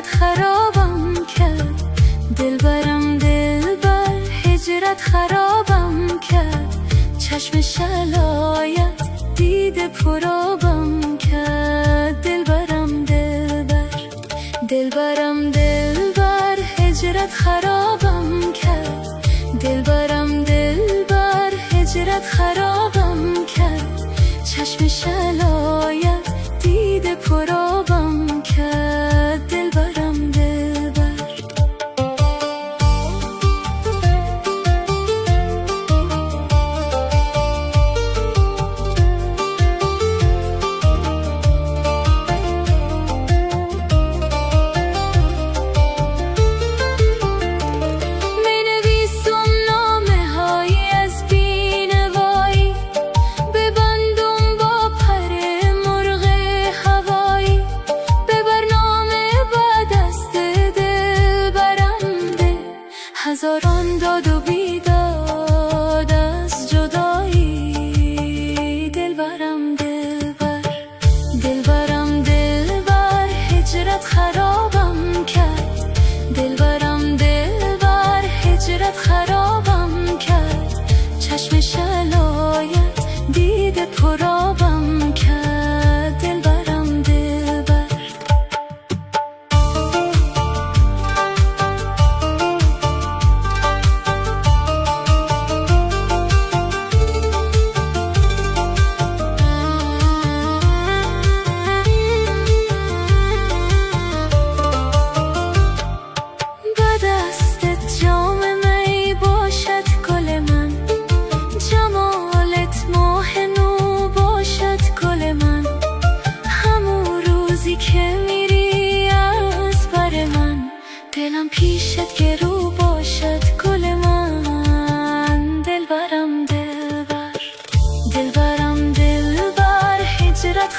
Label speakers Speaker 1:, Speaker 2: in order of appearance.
Speaker 1: هجرت خرابم کرد. دلبرم دلبر هجرت خرابم کرد. چشم شلایت دیده پرابم کرد. دلبرم دلبر دلبرم دلبر هجرت خرابم کرد. دلبرم دلبر هجرت خرابم کرد. چشم شلایت دیده پرابم کرد. دلبرم دلبر هزاران داد و بیداد از جدایی. دلبرم دلبر دلبرم دلبر هجرت خرابم کرد. دلبرم دلبر هجرت خرابم کرد. چشم شلایت دیده پرابم کرد. دلبرم دلبر که میری از بر من. دلم پیشت گرو باشد گل من. دلبرم دلبر دلبرم دلبر هجرت